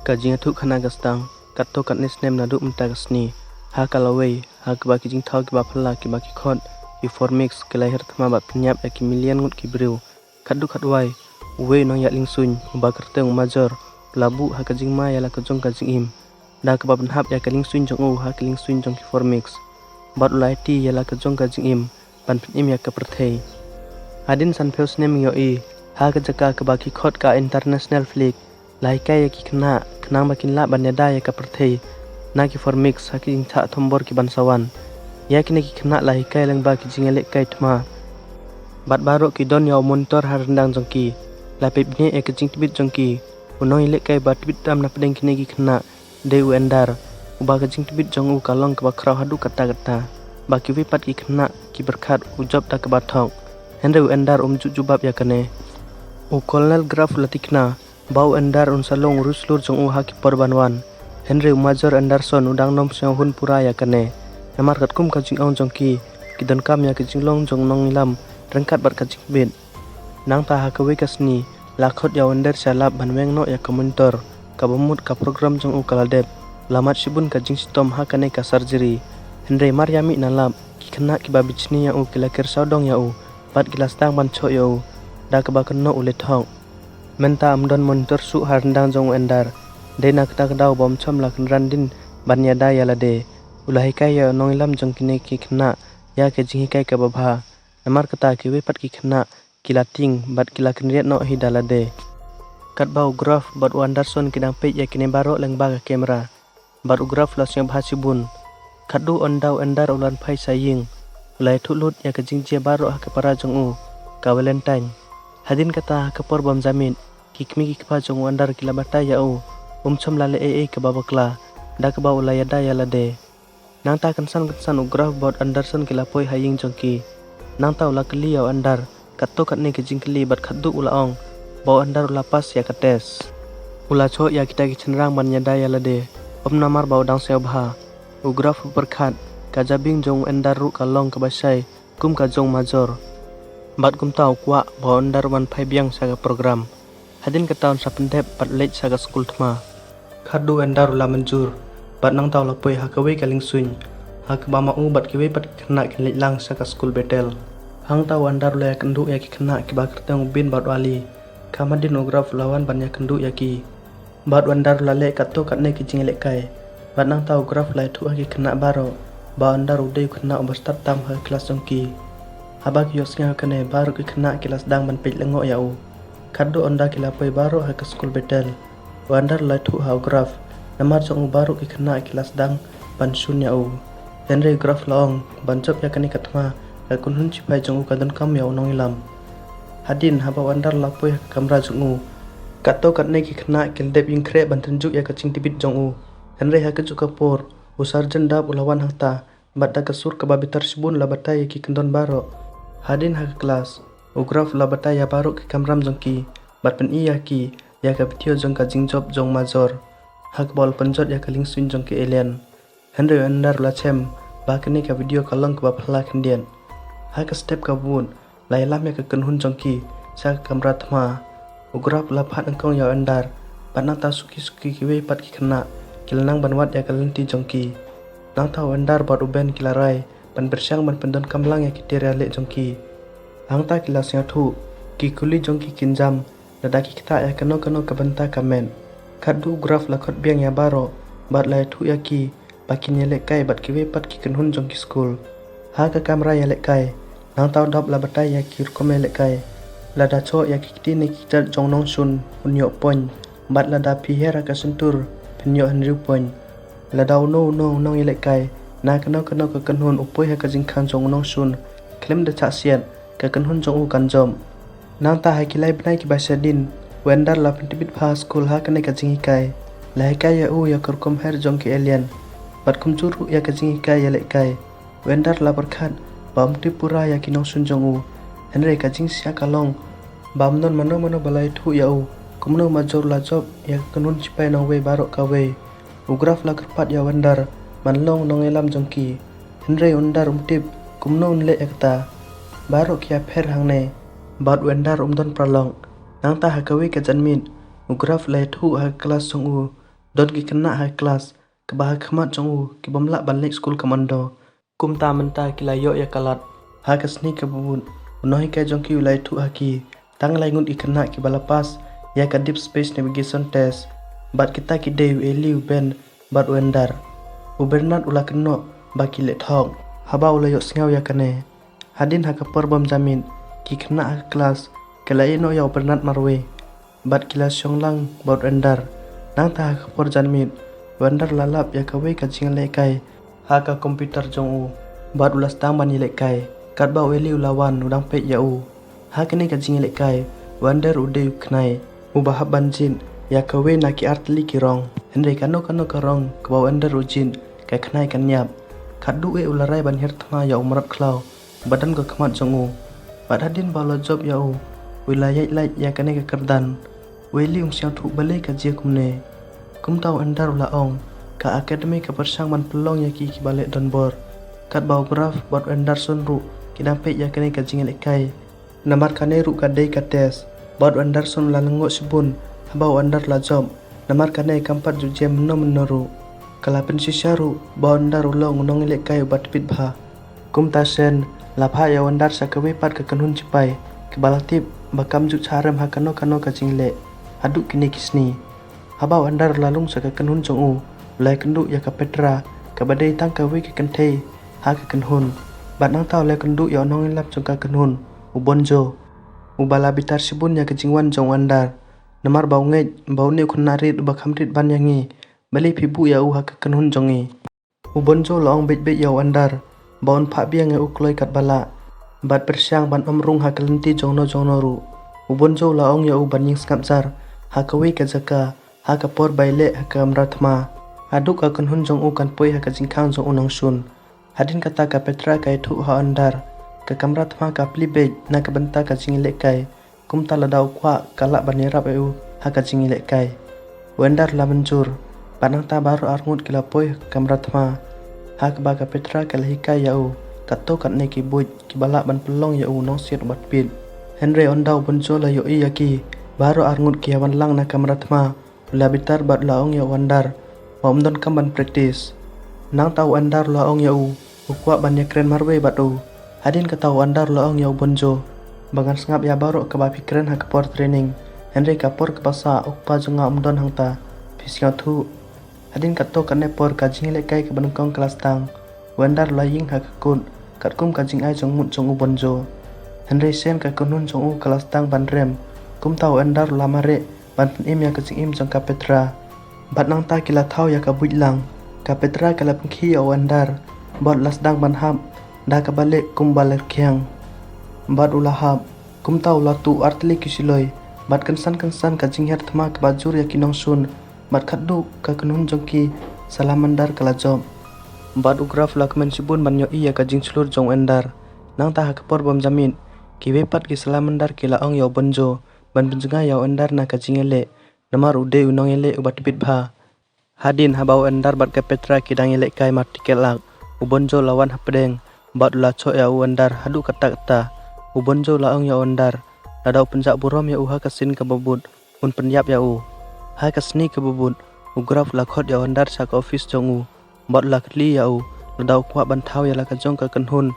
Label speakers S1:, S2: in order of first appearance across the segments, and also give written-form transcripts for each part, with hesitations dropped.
S1: Kajing atuk khana gastang, katto katnis nem naduk mentagasni. Ha kalaway, ha kebaki jing tau ki bapala ki baki khot, ki formix ki lahir thama bat penyap ya ki milian ngut ki briu. Kaddu kadwai, uwe nong yak lingsuny, ubakar teng major, labu ha kajing ma ya la kajong kajing im. Da kebaban hap ya ka lingsuny jong u ha ki lingsuny jong ki formix. Bat ulai ti ya la kajong kajing im, pan pen im ya ka perthei. Adin san peus nem yo i, ha kajaka kebaki khot ka international flick. Laikai ya ki kena, kenang makin la banyada ya ka perthei. Na ki formix ha ki ingta thombor ki bansawan. Ya kini ki kena laikai lang ba ki jingelek kai thma. Bat baro ki don ya monitor ha rendang jongki. La pepne ya ki jing tibit jongki. Unong ilek kai bat tibit dam na pedeng kini ki kena. De u endar. Uba ka jing tibit jong u kalong ke bakrau hadu kata-kata. Ba ki wipat ki kena ki berkat ujob da ke bathong. Henry u endar jujubab ya kane. U kolonel graf latikna. Bau endar salong ruslur jong u haki porbanwan. Henry Major Anderson udang nom siang hun pura ya kane. Namar kat kum kajing ong jongki. Kidon kam ya kajing long jong nong ilam. Rengkat bar kajing bit. Nang ta hakawe kasni. Lakot ya wender salap banweng no ya komentor. Kabamut ka program jong u kaladep. Lamat sibun kajing sitom ha kane ka surgery. Henry Maryami nalap. Ki kena ki babichni ya u kilakir saudong ya u. Bat gilas tang ban chok ya u. Da kebakan no ulet hong. Menta amdon monitor su harndang jong endar. Dena kita kedau bom chom lakan randin banyada ya lade. Ulahi kai ya nong ilam jong kine ki kena ya ke jing kai ka babha. Namar kata ki wepat ki kena kilating bat kilakan riat no hidalade. Kat bau graf bat Anderson kidang pej ya kine baro leng baga kamera. Bat graf las yang bahasibun. Kadu ondau endar ulan pai saying. Ulai tulut ya ke jing je baro ha ke para jong u. Ka Valentine. Hadin kata ke por bom jamin. Kikmi ki pa jong andar kila bata ya u. Chom lale ke babakla. Da ke bau la yada ya lade. Nang ta kansan ugraf bot Anderson kila poi haying jongki. Nang ta ula keli ya andar. Katto katne ke jingkeli bat khaddu ula ong. Bau andar ula pas ya kates. Ula cho ya kita ki cenrang ban yada ya lade. Namar bau dang seo bha. Ugraf berkhat. Kajabing jong andar ru kalong ke basai. Kum ka jong major. Bat kum tau kwa bau andar wan pai biang saga program. Hadin ke tahun sapendep bat lej saga skul thma. Khadu endar ula menjur. Bat nang tau lapoi hakawe kaling suny. Hak bama u bat kiwe bat kena ki lej lang saga skul betel. Hang tau andar ula ya kendu ya ki kena ki bakar teng ubin bat wali. Kamadin ugraf lawan ban ya kendu ya ki. Bat andar ula le katto katne ki jingelek kai. Bat nang tau ugraf la tu ki kena baro. Ba andar udai kena ubastat tam ha kelas jongki. Habak yosnya kene baru ki kena kelas dang ban pej lengo ya u. Kado onda kilapoi baru ha ke skul betel. Wandar la tu ha graf. Namar jong baru ki kena kelas dang ban sun ya u. Henry graf laong ban job ya kani katma ka kunhun cipai jong u kadon kam ya nong ilam. Hadin haba wandar la poi ha kamra jong u. Kato katne ki kena kildep yung kre ban tunjuk ya kacing tibit jong u. Henry ha ke kapor. Usarjan dap ulawan hangta. Bat da kasur ke babitar sibun la batai ki kendon baro. Hadin ha ke kelas. Ugraf la batai ya baru ke kamram jongki. Bat pen iya ki ya ka video jong ka jingjob jong major. Hak bol penjot ya ka lingsuin jong ke alien. Henry andar la chem ba kene ka video kalong ke bapala kendian. Ha ka step ka bun la ilam ya ka kenhun jongki sa ka kamra thma. Ugraf la phat angkong ya andar. Bat nang ta suki ki we pat ki kena kilanang banwat ya ka lenti jongki. Nang ta andar bot uben kilarai ban bersyang ban pendon kamlang ya ki teria le jongki. Hang ta kilas yang thu ki kuli jongki kinjam ladaki kita ya kano kabenta kamen. Kadu graf lakot biang ya baro bat lai thu ya ki bakin ya lekai bat kiwe pat ki kenhun jongki school. Ha ka kamera ya lekai nang tau dop la batai ya ki rukome lekai. Lada cho ya ki kiti ne ki jong nong sun unyok pon bat lada pi hera ka sentur penyok henriu pon. Lada no nong ya lekai na kano ka kenhun upoi ha ka jingkan jong nong sun klem de chak siat ka kenhun jong u kanjom. Nang ta hai kilai benai ki basadin. Wendar la pentibit pha school ha kane ka jingi kai. La kai ya u ya kurkom her jong ki alien. Bat kum juru ya ka jingi kai ya lek kai. Wendar la berkhat bam tripura ya kinong sun jong u. Henry ka jing sia kalong. Bam non mano balai thu ya u. Kumno major la job ya kenhun cipai nong we barok ka we. Ugraf la kerpat ya wendar manlong nong elam jong ki. Henry undar umtip kumno unle ekta. Baru kia per hangne. Bat wendar don pralong. Nang ta hakawi ke janmin. Ugraf lai thu ha kelas jong u. Don ki kena hai kelas ke bah khmat jong u ki bomla balik school kamando kum ta menta ki layo ya kalat ha kasni ke bubun unohi kai jong ki ulai thu haki tang lai ngut ikena ki balapas ya ka deep space navigation test bat kita ki deu eliu ben bat wendar u bernard ula keno baki le thong haba ula yo sngau ya kane hadin ha ka perbom jamin ki kena ha kelas ke lai no ya bernard marwe bat kilas syonglang bat wendar nang ta ka por janmin wendar lalap ya ka we ka jing le kai ha ka komputer jong u bat ulas tang bani le kai kat ba eliu lawan udang pe ya u ha kene ka jing le kai wendar ude knai u bahab banjin ya ka we na ki artli ki rong henry kano ka rong ka ba wendar ujin ka knai kan nyap khadu e ularai ban her thma ya umrat khlau badan ka khmat jong u bat hadin ba lo job ya u wilayah lai ya kene ka kerdan weli siang thu bale ka jia kumne kum tau andar ula ong ka akademi ka persang man pelong ya ki balik donbor kat bau graf bot Anderson ru ki dampe ya kene ka jingel kai namar kane ru ka dei ka tes bot Anderson la lengo sebun bau andar la job namar kane kampat ju jem no menoru kala pen sisharu bau andar ulo ngunong le kai bat pit bha kum ta sen la pha ya andar sa ka we pat ka kanun cipai ke balatip bakam ju charem ha kano ka jingle aduk kini kisni habau andar lalung sa ka kanun jong u lai kendu ya ka petra ka badai tang ka we ki kenthe ha ka kanhun bat nang tau lai kendu ya nong lap jong ka kanhun u bonjo u bala bitar sibun ya ka jingwan jong andar namar bau ngej bau ne khun narit ba khamrit ban yangi bali phibu ya u ha ka kanhun jongi u bonjo long bet bet ya andar baun pha biang e u kloi kat bala bat persyang ban omrung ha kalenti jong no ru u bonjo la ong ya u ban ying skapjar ha ka we ka jaka ha ka por baile ha ka amrathma aduk ka kanhun jong u kan poi ha ka jingkhang jong unong sun hadin kata ka petra kai thu ha andar ka kamrathma ka plibe na ka banta ka jingile kai kumta la dau kwa kala banera eu ha ka jingile kai wendar la manjur panang ta baru arngut kila poi kamrathma ha ka ba ka petra ka lahi kai ya u kato kat ne ki buj ki bala ban pelong ya u nong siat bat pit henry ondau bonjo la yo yaki baru arngut ki hawan lang na kamrathma la bitar bat la ong ya wandar Wamdon kamban practice nang tau andar la ong ya u ukwa ban ya kren marwe bat u hadin ka tau andar la ong ya u bonjo bangan sngap ya baru ka ba fikren ha ka por training henry ka por ka pasa ukpa jonga umdon hangta fisya thu hadin ka to kan ne por ka jingle kai ka banungkong kelas tang wandar la ying ha ka kun kat kum ka jing ai jong mut jong u bonjo henry sen ka kunun jong u kelas tang ban rem kum tau andar la mare ban pen im ya ka jing im jong ka petra bat nang ta kila thau ya ka buj lang ka petra kala pengki ya andar bot las dang ban hab da ka balik kum baler kyang bat ula hab kum tau la tu artli kisiloi bat kansan ka jingher thma ka bajur ya kinong sun bat khaddu ka kunun jong ki salamandar kala job bat ugraf lakmen sibun ban yo iya ka jingslur jong andar nang ta ka por bom jamin ki wepat ki salamandar kila ong yo bonjo ban benjunga yo andar na ka jingele namar ude unong ele ubat pit bha hadin habau andar bat ka petra kidang ele kai martikel lak ubonjo lawan hapdeng bat la cho ya u andar hadu kata ubonjo la ong ya andar ladau penjak burom ya uha kasin ka babut un penyap ya u ha kasni ka babut ugraf lakhot ya andar sa ka office jong u bat lakli ya u ladau kwa ban thau ya la ka jong ka kanhun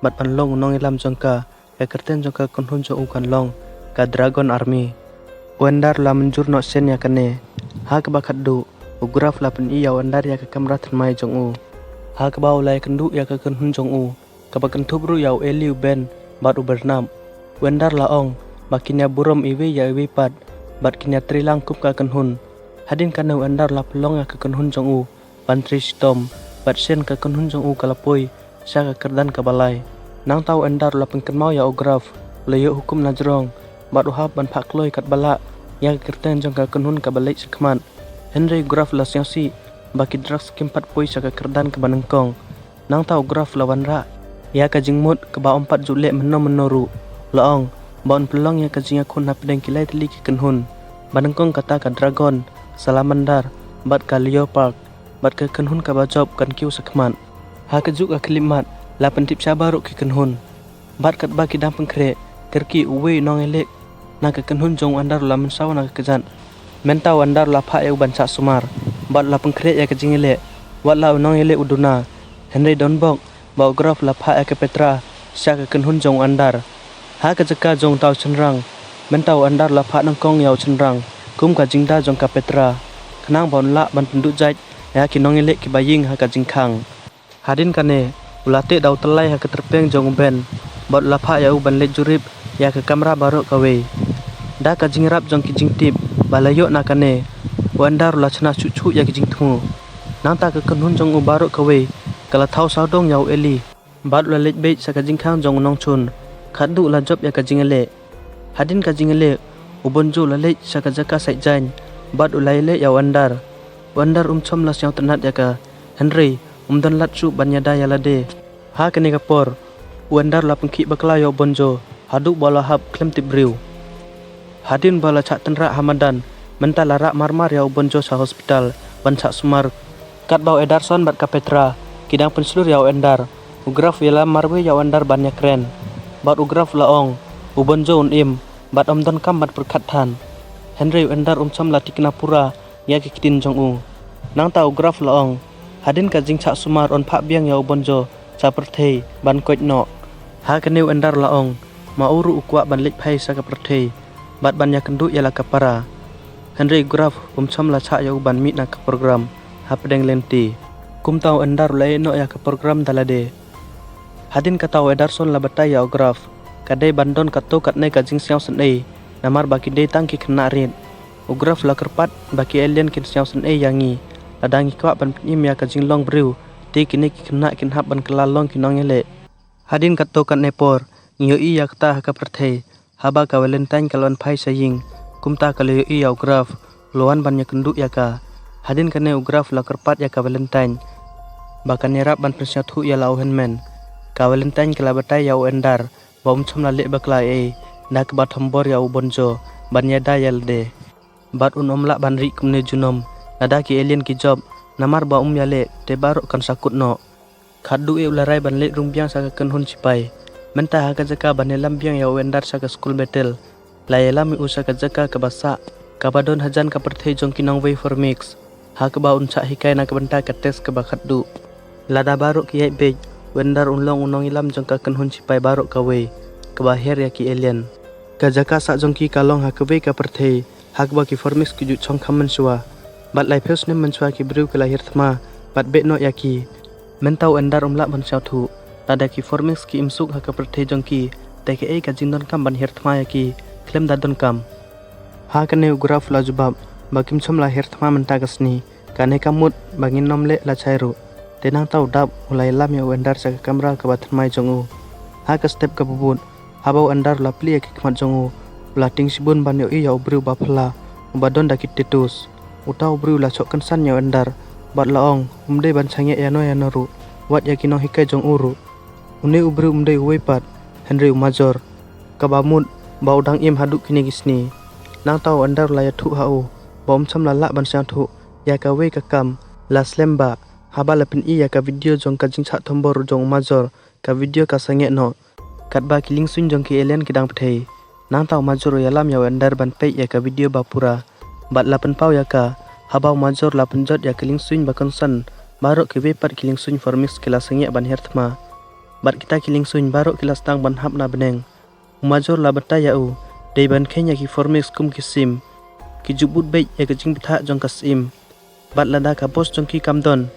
S1: bat pan long nong ilam jong ka kerten jong ka kanhun jong u kan long ka dragon army wandar la menjur no sen ya kane ha ka bakaddu ugraf la pen iya wandar ya ka kamra thnmai jong u ha ka bau lai kandu ya ka kanhun jong u ka bakan thubru ya eliu ben bat u bernam wandar la ong bakinya burom iwe ya iwe pat bat kinya trilang kup ka kanhun hadin kana wandar la pelong ya ka kanhun jong u pantri stom bat sen ka kanhun jong u kalapoi sa ka kerdan ka balai nang tau andar la pengkenmau ya ugraf leyo hukum najrong bat uhab ban phakloi kat bala ya kerten jong ka kanhun ka balik sekman henry graf la siasi baki drugs kimpat poi sa ka kerdan ka banengkong nang tau graf la wanra ya ka jingmut ka ba ompat julek menoru laong baun pelong ya ka jinga khun hapdeng kilai tli ki kanhun banengkong kata ka dragon salamandar bat ka leopard bat ka kanhun ka ba job kan kiu sekman ha ka juk ka klimat la pentip sabaru ki kanhun bat kat ba ki dam pengkre kerki uwe nong elek na ka kanhun jong andar la mensaw na ka jan mentau andar la pha eu bansa sumar bat la pengkret ya ke jingile wat la unong ile uduna Henry Donbok ba graf la pha ke Petra sya ke kenhun jong andar ha ke jaka jong tau chenrang mentau andar la pha nang kong yau chenrang kum ka jingda jong ka Petra khnang bon la ban penduk jai ya ki nong ile ki baying ha ka jingkhang hadin kane ulate dau telai ha ke terpeng jong ben bat la pha ya u ban le jurip ya ke kamera baru kawe da ka jingrap jong ki jingtip balayo na kane wandar la chna chu ya ki jingthu nang ta ke kenhun jong u baru kawe kala thau sao dong yau eli bat la lej be sa ka jingkhang jong nong chun khadu la job ya ka jingele hadin ka jingele ubonju la lej sa ka jaka sai jain bat ulai le yau wandar chom la syang tenat ya ka Henry dan lat su banyada ya lade ha kene ka por wandar la pengki bakla yau bonjo hadu bola hab klem tibriu hadin bala chak tenra hamadan mentala rak marmar yau bonjo sa hospital bansak sumar kat bau Ederson bat ka Petra kidang penselur yau endar ugraf yala marwe yau endar banyak keren bat ugraf laong ubonjo im bat omdon kam bat perkatan Henry endar chom la tikna pura ya kitin jong u nang ta ugraf laong hadin ka jing chak sumar on pha biang yau bonjo cha perthei ban koit no ha kaneu endar laong mauru ukwa ban lek phai sa ka perthei bat banyak kendu yala kapara Henry graf chom la cha yau ban mi na ka program ha pedeng lenti kum tau endar lai no ya ka program dalade hadin ka tau Ederson la batai ya graf kadai bandon ka to kat nei ka jing siao sen ei namar baki dei tangki khna rin ugraf la kerpat baki alien kin siao sen ei yangi ladangi kwa ban pim ya ka jing long briu te kini khna kin hab ban kala long kinong ele hadin ka to kat nepor ngiyo i ya ta ka perthei haba ka valentine kalon phai saying kumta kale i ya ugraf loan ban ya kendu ya ka hadin kane ugraf la kerpat ya ka valentine bakan yerap ban persya thu ya lau henmen ka valentine kala batai ya endar bom chom la le bakla e nak bat hambor ya bonjo ban ya dayal de bat omla ban ri kumne junom nada ki alien ki job namar ba yale te baro kan sakut no khadu e ularai ban le rumbiang sa kan hun chipai menta ha ka jaka ban lambiang ya endar sa ka school battle la yela mi usa ka jaka ka basa ka badon hajan ka perthei jong kinong way for mix ha ka ba uncha hikai na ka banta ka test ka ba khadu lada baro ki ai be wendar unlong unong ilam jong ka kan hun chipai baro ka we ka bahir ya ki alien ka jaka sa jong ki kalong ha ka be ka perthei ha ka ba ki for mix ki ju chong khaman suwa bat lai phus ne manchwa ki bru ka lahir thma bat be no ya ki mentau endar umla ban chau thu tada ki for mix ki imsuk ha ka perthei jong ki te ke ei ka jindon kam ban hir thma ya ki klem dadon kam ha ka ne ugraf la jubab bakim chom la hir thma menta kasni kane kamut bangin nomle la chairu tenang tau dab ulai lam ya endar sa kamera ka bat mai jong u ha ka step ka bubut habau endar la pli ki khmat jong u plating sibun ban yo i ya bru ba phla badon dakit tetus utau bru la chok kan san ya endar bat laong umde ban change ya no ru wat ya kino hikai jong uru une ubru umde uipat Henry umajor kabamut bau dang im haduk kini gisni nang tau endar la ya thu hau bom cham la la ban sang thu ya ka we ka kam la slemba haba la pin i ya ka video jong ka jing cha thombor jong major ka video ka sange no katba kiling sun jong ki alien kidang pthei nang tau major ya lam ya endar ban pe ya ka video bapura bat la pen pau ya ka habau major la penjot ya kiling sun bakon san baro ki we pat kiling sun for mix kila sange ban her thma bat kita kiling sun baro kila stang ban hap na beneng major la bata ya u dei ban khenya ki for mix kum ki sim ki jubut be ya ka jing bitha jong ka sim bat lada ka bos jong ki kamdon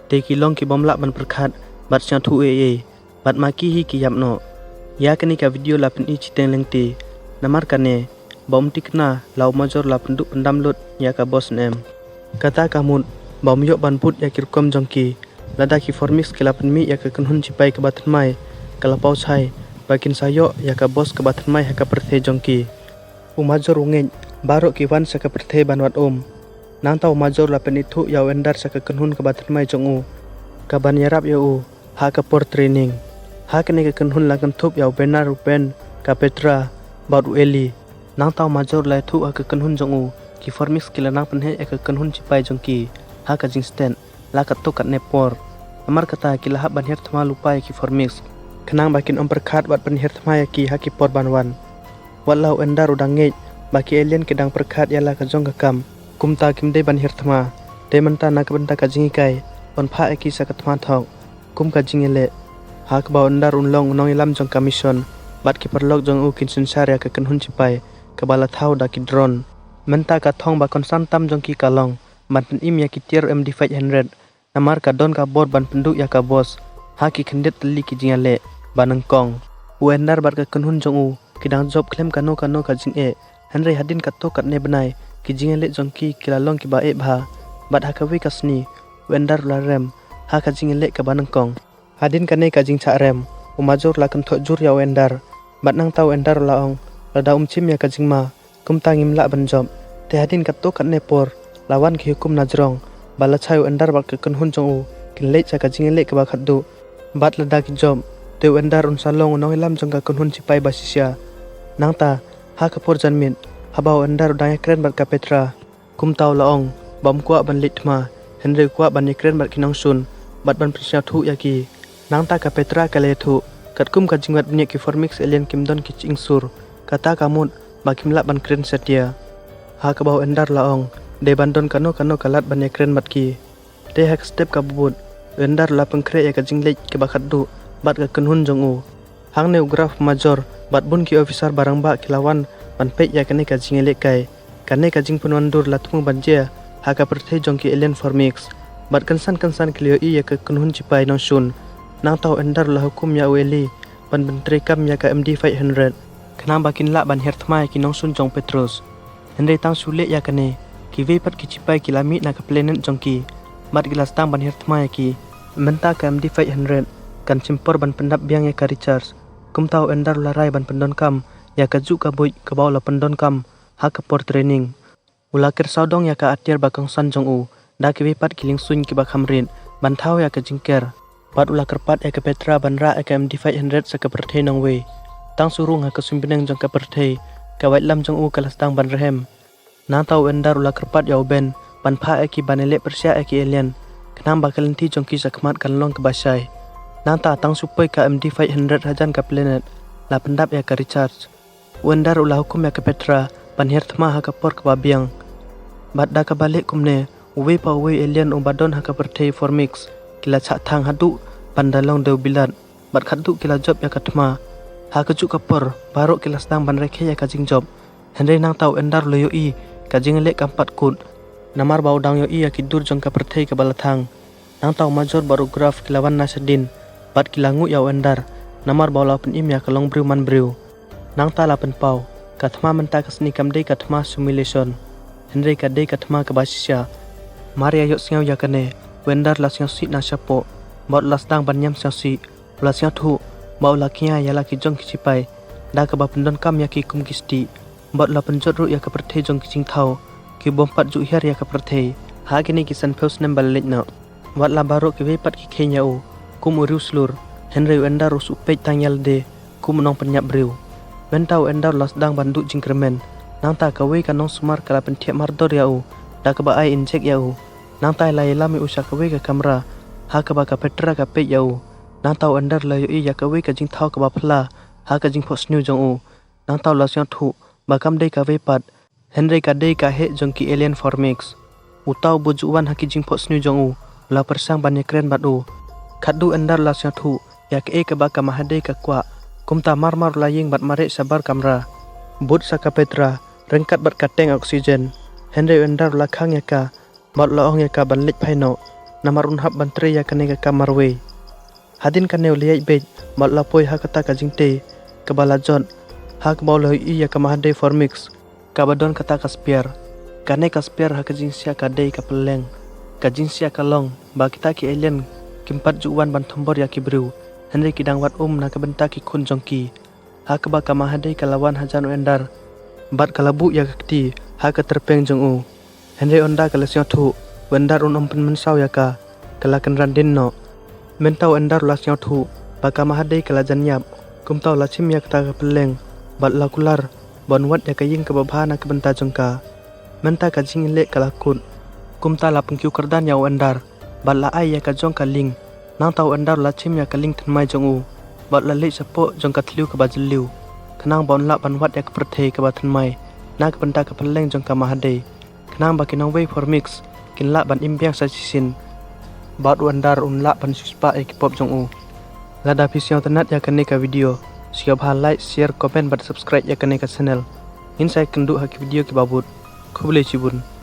S1: te ki long ki bomla ban perkhat bat chang thu e bat ma ki hi ki yam no ya kani ka video la pen i chiteng lengti namar kane bom tikna lau major la penduk pendam lut ya ka bos nem kata kamut bom yo ban put ya kirkom jongki lada ki formix kela pen mi ya ka kanhun chipai ka bathan mai kala pau chai bakin sayo ya ka bos ka bathan mai ha ka perthe jongki major ungeng baro ki wan sa ka perthe banwat nang tau major la pen ithu ya endar sa ka kanhun ka bathan mai jong ka ban yarap ya ha ka por training ha kene ka kanhun la kan thup ya benar pen ka Petra bau eli nang tau major lai thu ka kanhun jong ki formix kila nang penhe ka kanhun chipai jongki ha ka jing stand la ka to kat nepor amar kata kila hab ban her thma lupai ki formix khnang bakin perkhat bat ban her thma ya ki ha ki por banwan walau endar udang nge baki alien kedang perkhat ya la ka jong ka kam kumta kim dei ban her thma de menta nak benta ka jingi kai on pha eki sakatma thok kum ka jingele hak ba ondar unlong nong ilam jong commission bat ki perlok jong u kin sinsarya ka kan hun chipai ka bala thau da ki drone menta ka thong ba konstan tam jong ki kalong ban im ya ki tier MD500 namar ka don ka bor ban penduk ya ka bos haki khendet tali ki jingale banang kong uendar bat ka kan hun jong u kidang job klem kano ka jing e henry hadin ka to kat ne banai ki jingale jong ki kilalong ki ba e bha bat hakawi kasni uendar la rem ha ka jingale ka banang kong hadin kane ka jing cha rem umajur la kan tho jur ya uendar bat nang tau endar laong lada chim ya ka jingma kum tangim la ban job te hadin ka to kat ne por lawan ki hukum najrong bala chai uendar bat ka kan hun jong u kin le cha ka jingale ka ba khaddu bat lada ki job te uendar un salong nong ilam jong ka kan hun chipai basisya nangta ha ka por janmin habau uendar udang kren bat ka petra kum tau laong bom kwa ban litma henry kwa ban kren bat kinong sun bat ban prisya thu yaki nangta ka petra ka le thu katkum ka jingwat bnya ki formix alien kimdon ki chingsur kata kamut bakim la ban kren setia ha ka bau endar laong de bandon kano kalat ban kren bat ki de hak step ka bubut endar la pengkre ya ka jinglek ke bakaddu bat ka kenhun jong u hang neograf major bat bun ki officer barang ba kilawan ban pe ya kane ka jinglek kai kane ka jing punwandur la tung banje ha ka perthai jong ki alien formix bat kansan klio i ya ka kenhun chipai nong sun nang tau endar la hukum ya weli ban bentre kam ya ka MD500 kena bakin la ban hertmai ki nong sun jong petrus henry tang sule ya kane ki ve pat ki chipai kilami na ka planet jong ki mat gilas tang ban hertmai ki menta ka MD500 kan cimpor ban pendap biang ya ka recharge kum tau endar la rai ban pendon kam ya ka ju ka boy ka baw la pendon kam ha ka por training ulakir saudong ya ka atiar bakang san jong u da ki ve pat kiling sun ki ba khamrin ban thau ya ka jingker pat ulakir pat ya ka petra ban ra ka MD500 sa ka perthai nong we tang surung ha ka sumbineng jong ka perthai ka wait lam jong u ka lastang ban rehem na tau endar ulakir pat ya ben ban pha ki banele persya ki alien kenam bakalenti jong ki sakmat kan long ke basai nanta tang supai ka MD500 hajan ka planet la pendap ya ka recharge wendar ulah hukum ya ka petra ban herthma ha ka por ka babiang bat da ka balik kumne uwe pa uwe alien umbadon ha ka perthai formix kila cha thang hadu pandalong deu bilat bat khadu kila job ya ka thma ha ka ju ka por baro kila stang ban rekhe ya ka jing job henry nang tau endar loyo i ka jing le kampat kut namar bau dang yo i ya ki dur jong ka perthai ka balathang nang tau major barograf kilawan nasadin bat kilangu ya endar namar bau la pen im ya ka long briu man briu nang ta la pen pau ka thma menta ka sni kam dei ka thma simulation henry ka dei ka thma ka basisya maria yo siau ya kane wendar la siau si na sapo bot la stang ban nyam siau si la siau thu bau la kia ya la ki jong ki chipai da ka ba pendon kam ya ki kum ki sti bot la pen jot ru ya ka perthai jong ki jing thau ki bompat ju hiar ya ka perthai ha kini ki san pheus nem balit na wat la baro ki ve pat ki khenya u kum uru slur henry wendar us upej tangyal de kum nong penyap briu wentau endar las dang bandu jingkremen nang ta ka we ka nong sumar kala pen thiap mardor ya u da ka ba ai injek ya u nang ta lai lami usha ka we ka kamera ha ka ba ka petra ka pe ya u nang tau endar la yo i ya ka we ka jing thau ka ba phla ha ka jing phos new jong u nang tau la syang thu ba kam dei ka we pat henry ka dei ka he jong ki alien formix utau bujuan haki jing phos new jong u la persang ban kren bat u khadu endar la syang thu ya ke ka ba ka mahade ka kwa kumta marmar laying bat mare sabar kamera but sa ka petra rengkat bat ka tank oksigen henry endar la khang ya ka bat la ong ya ka ban lik phaino namar un hab ban tre ya ka ne ka marwe hadin ka ne liai be bat la poi ha kata ka jingte ka bala jon ha ka baw la i ya ka mahade formix ka badon kata ka spear kane ka spear ha ka jing sia ka dei ka peleng ka jing sia ka long ba kita ki alien kimpat juwan ban thombor ya ki briu henry kidang wat na ka benta ki khun jongki ha ka ba ka mahade ka lawan hajan endar bat kalabu ya kti ha ka terpeng jong u henry onda ka lesyo thu wendar pen mensau ya ka kala kan randin no mentau endar lasyo thu ba ka mahade ka lajan yap kumtau la chim ya ka ka peleng bat la kular bon wat ya ka ying ka babhana ka benta jongka menta ka jing le kala kun kumta la pengkiu kerdan ya endar bat la ai ya ka jong ka ling nang tau endar la chim ya ka ling thnmai jong u bat la le sapo jong ka thliu ka ba jliu khnang bon la ban wat ya ka perthei ka ba thnmai na ka benta ka peleng jong ka mahade khnang ba kinang wei formix kin la ban impiang sa sisin bat wandar la ban suspa pop jong u lada pisiang tenat ya kene ka video siap like share komen bat subscribe ya kene ka channel insai kendu haki video ki babut khubule chibun